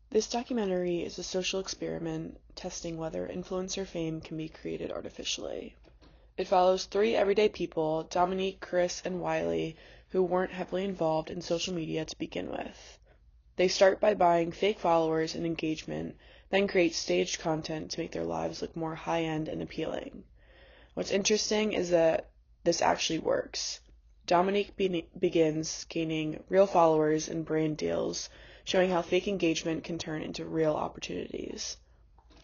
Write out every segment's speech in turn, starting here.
This documentary is a social experiment testing whether influencer fame can be created artificially. It follows three everyday people, Dominique, Chris, and Wiley, who weren't heavily involved in social media to begin with. They start by buying fake followers and engagement, then create staged content to make their lives look more high-end and appealing. What's interesting is that this actually works. Dominique begins gaining real followers and brand deals, showing how fake engagement can turn into real opportunities.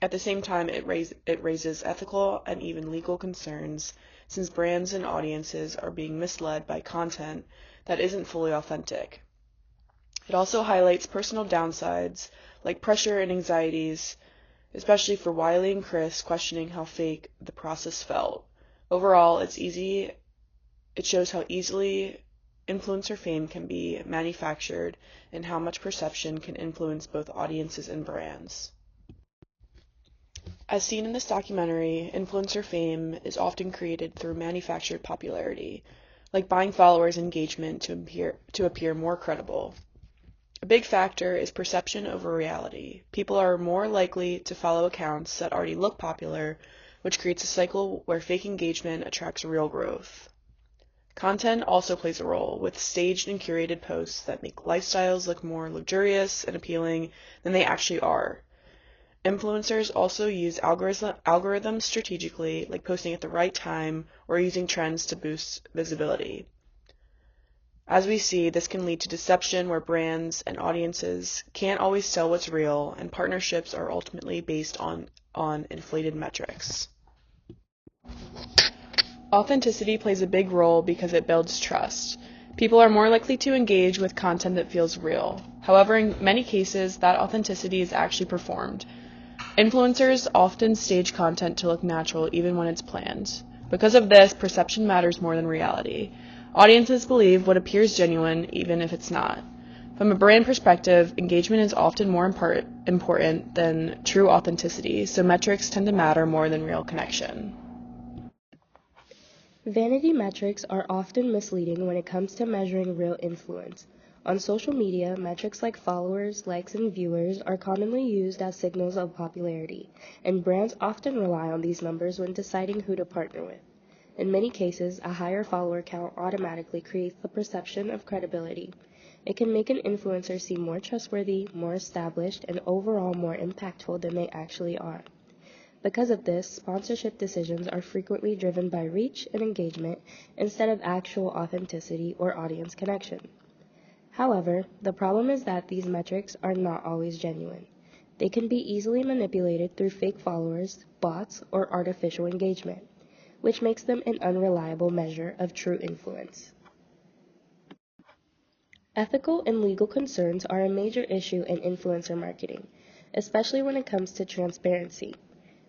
At the same time, it raises ethical and even legal concerns, since brands and audiences are being misled by content that isn't fully authentic. It also highlights personal downsides, like pressure and anxieties, especially for Wiley and Chris, questioning how fake the process felt. Overall, it shows how easily influencer fame can be manufactured and how much perception can influence both audiences and brands. As seen in this documentary, influencer fame is often created through manufactured popularity, like buying followers' engagement to appear more credible. A big factor is perception over reality. People are more likely to follow accounts that already look popular, which creates a cycle where fake engagement attracts real growth. Content also plays a role, with staged and curated posts that make lifestyles look more luxurious and appealing than they actually are. Influencers also use algorithms strategically, like posting at the right time or using trends to boost visibility. As we see, this can lead to deception where brands and audiences can't always tell what's real, and partnerships are ultimately based on inflated metrics. Authenticity plays a big role because it builds trust. People are more likely to engage with content that feels real. However, in many cases, that authenticity is actually performed. Influencers often stage content to look natural even when it's planned. Because of this, perception matters more than reality. Audiences believe what appears genuine even if it's not. From a brand perspective, engagement is often more important than true authenticity, so metrics tend to matter more than real connection. Vanity metrics are often misleading when it comes to measuring real influence. On social media, metrics like followers, likes, and viewers are commonly used as signals of popularity, and brands often rely on these numbers when deciding who to partner with. In many cases, a higher follower count automatically creates the perception of credibility. It can make an influencer seem more trustworthy, more established, and overall more impactful than they actually are. Because of this, sponsorship decisions are frequently driven by reach and engagement instead of actual authenticity or audience connection. However, the problem is that these metrics are not always genuine. They can be easily manipulated through fake followers, bots, or artificial engagement, which makes them an unreliable measure of true influence. Ethical and legal concerns are a major issue in influencer marketing, especially when it comes to transparency.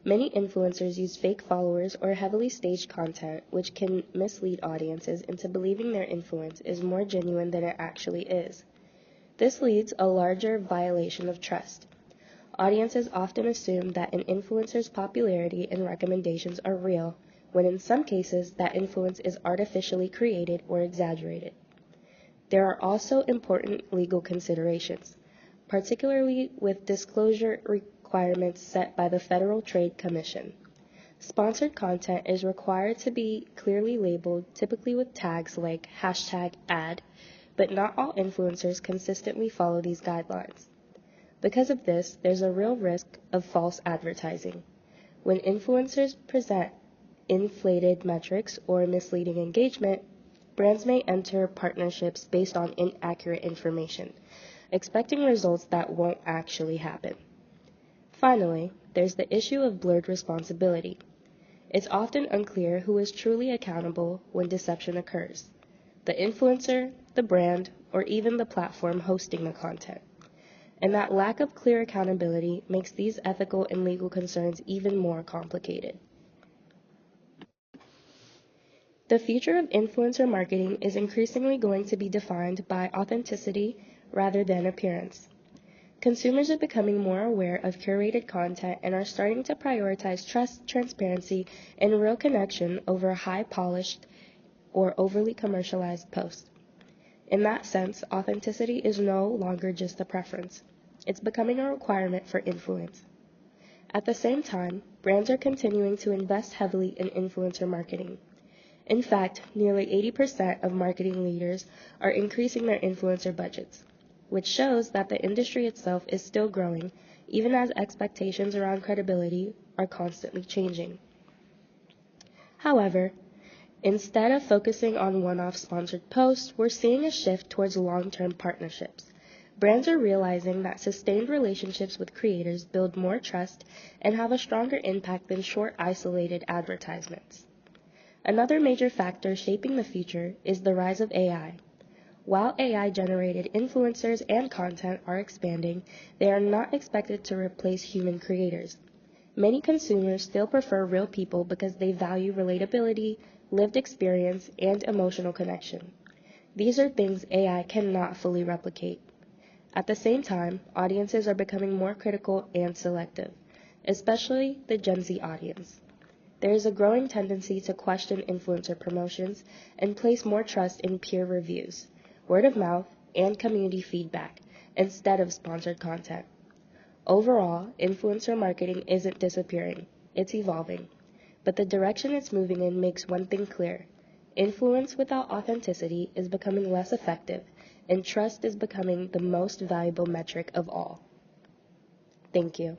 Many influencers use fake followers or heavily staged content, which can mislead audiences into believing their influence is more genuine than it actually is. This leads a larger violation of trust. Audiences often assume that an influencer's popularity and recommendations are real, when in some cases that influence is artificially created or exaggerated. There are also important legal considerations, particularly with disclosure requirements set by the Federal Trade Commission. Sponsored content is required to be clearly labeled, typically with tags like #ad, but not all influencers consistently follow these guidelines. Because of this, there's a real risk of false advertising. When influencers present inflated metrics or misleading engagement, brands may enter partnerships based on inaccurate information, expecting results that won't actually happen. Finally, there's the issue of blurred responsibility. It's often unclear who is truly accountable when deception occurs: the influencer, the brand, or even the platform hosting the content. And that lack of clear accountability makes these ethical and legal concerns even more complicated. The future of influencer marketing is increasingly going to be defined by authenticity rather than appearance. Consumers are becoming more aware of curated content and are starting to prioritize trust, transparency, and real connection over high-polished or overly commercialized posts. In that sense, authenticity is no longer just a preference. It's becoming a requirement for influence. At the same time, brands are continuing to invest heavily in influencer marketing. In fact, nearly 80% of marketing leaders are increasing their influencer budgets, which shows that the industry itself is still growing, even as expectations around credibility are constantly changing. However, instead of focusing on one-off sponsored posts, we're seeing a shift towards long-term partnerships. Brands are realizing that sustained relationships with creators build more trust and have a stronger impact than short, isolated advertisements. Another major factor shaping the future is the rise of AI. While AI-generated influencers and content are expanding, they are not expected to replace human creators. Many consumers still prefer real people because they value relatability, lived experience, and emotional connection. These are things AI cannot fully replicate. At the same time, audiences are becoming more critical and selective, especially the Gen Z audience. There is a growing tendency to question influencer promotions and place more trust in peer reviews, word of mouth, and community feedback instead of sponsored content. Overall, influencer marketing isn't disappearing, it's evolving. But the direction it's moving in makes one thing clear. Influence without authenticity is becoming less effective, and trust is becoming the most valuable metric of all. Thank you.